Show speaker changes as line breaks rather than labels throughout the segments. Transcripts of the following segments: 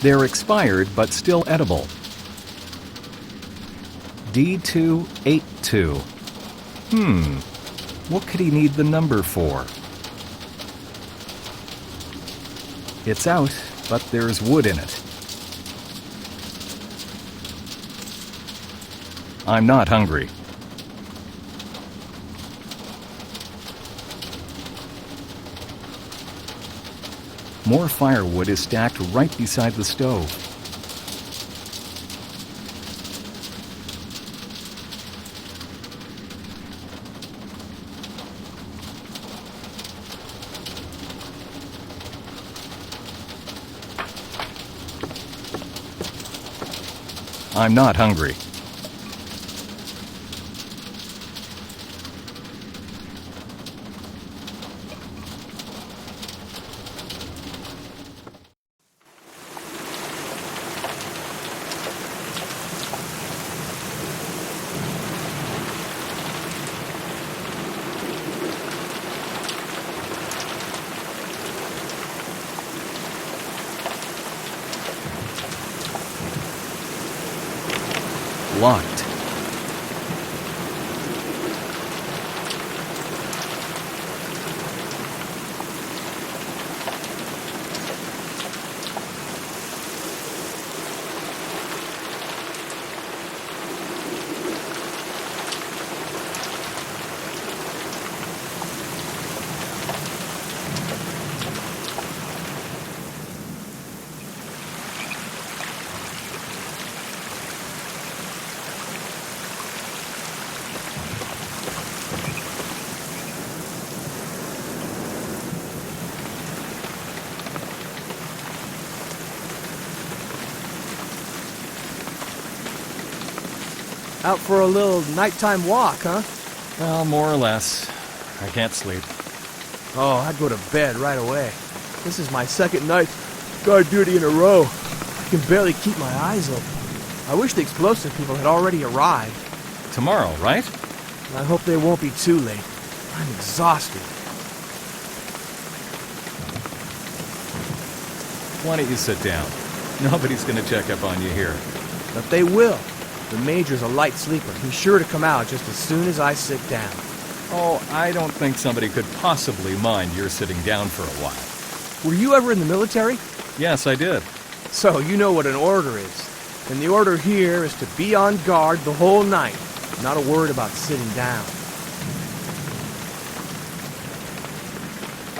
They're expired but still edible. D282. What could he need the number for? It's out, but there's wood in it. I'm not hungry. More firewood is stacked right beside the stove. I'm not hungry. Locked.
Out for a little nighttime walk, huh?
Well, more or less. I can't sleep.
Oh, I'd go to bed right away. This is my second night guard duty in a row. I can barely keep my eyes open. I wish the explosive people had already arrived.
Tomorrow, right?
I hope they won't be too late. I'm exhausted.
Why don't you sit down? Nobody's gonna check up on you here.
But they will. The Major's a light sleeper. He's sure to come out just as soon as I sit down.
Oh, I don't think somebody could possibly mind your sitting down for a while.
Were you ever in the military?
Yes, I did.
So you know what an order is. And the order here is to be on guard the whole night. Not a word about sitting down.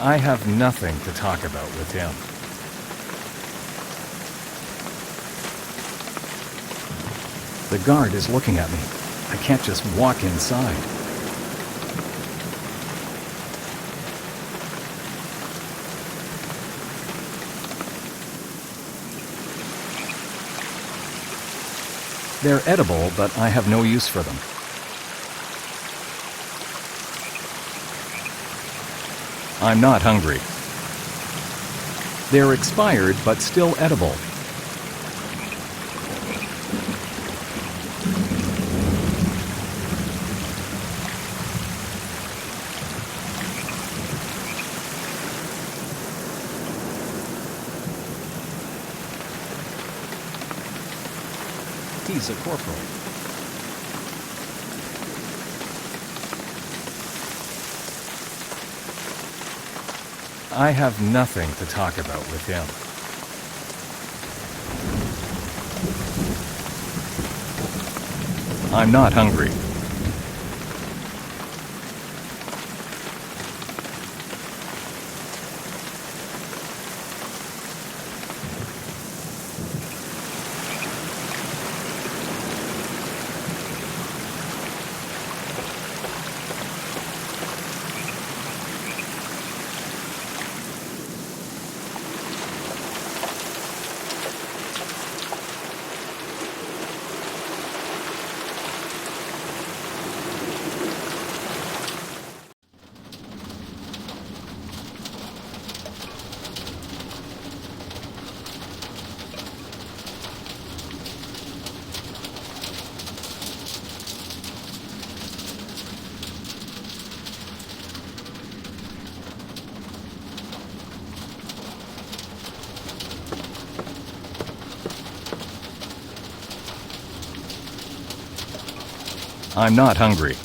I have nothing to talk about with him. The guard is looking at me. I can't just walk inside. They're edible, but I have no use for them. I'm not hungry. They're expired, but still edible. He's a corporal. I have nothing to talk about with him. I'm not hungry. I'm not hungry.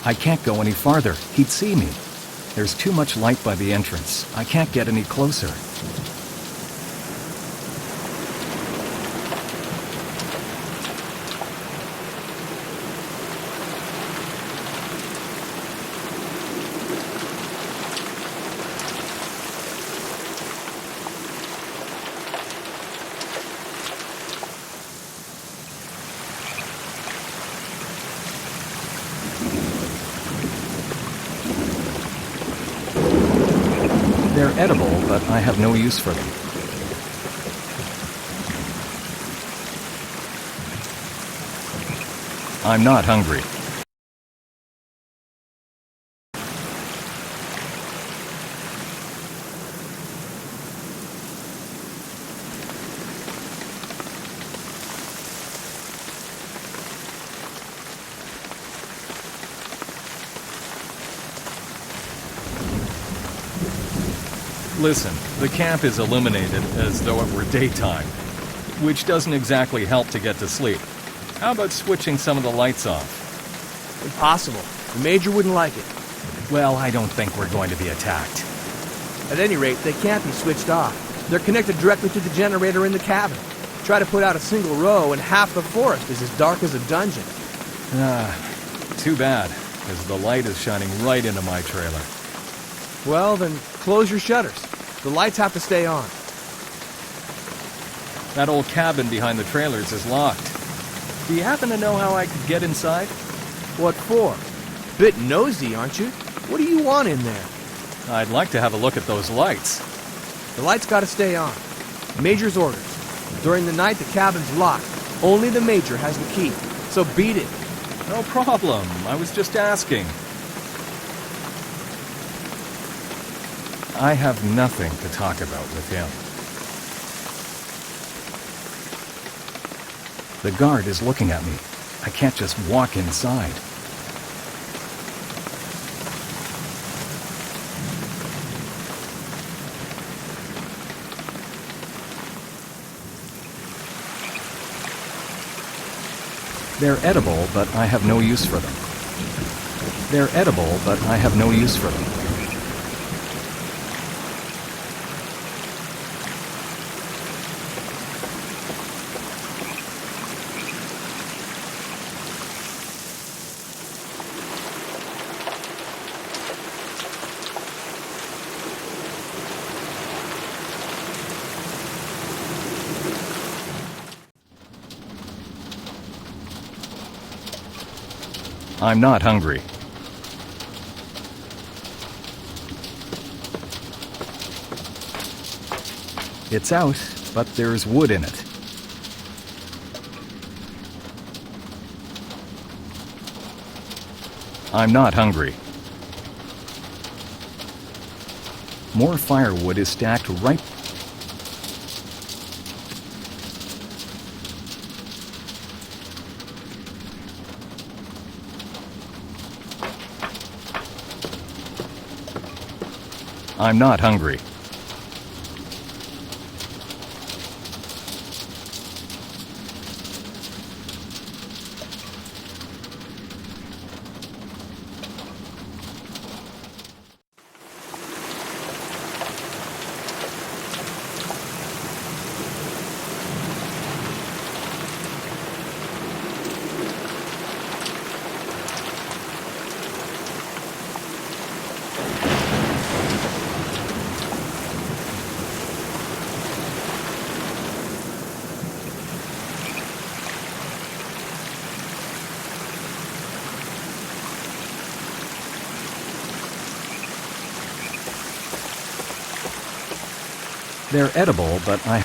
I can't go any farther. He'd see me. There's too much light by the entrance. I can't get any closer. They're edible, but I have no use for them. I'm not hungry. Listen, the camp is illuminated as though it were daytime, which doesn't exactly help to get to sleep. How about switching some of the lights off?
Impossible. The Major wouldn't like it.
Well, I don't think we're going to be attacked.
At any rate, they can't be switched off. They're connected directly to the generator in the cabin. Try to put out a single row and half the forest is as dark as a dungeon.
Too bad, because the light is shining right into my trailer.
Well, then close your shutters. The lights have to stay on.
That old cabin behind the trailers is locked. Do you happen to know how I could get inside?
What for? Bit nosy, aren't you? What do you want in there?
I'd like to have a look at those lights.
The lights gotta stay on. Major's orders. During the night, the cabin's locked. Only the Major has the key. So beat it.
No problem. I was just asking. I have nothing to talk about with him. The guard is looking at me. I can't just walk inside. They're edible, but I have no use for them. They're edible, but I have no use for them. I'm not hungry. It's out, but there's wood in it. I'm not hungry. More firewood is stacked right. I'm not hungry. They're edible, but I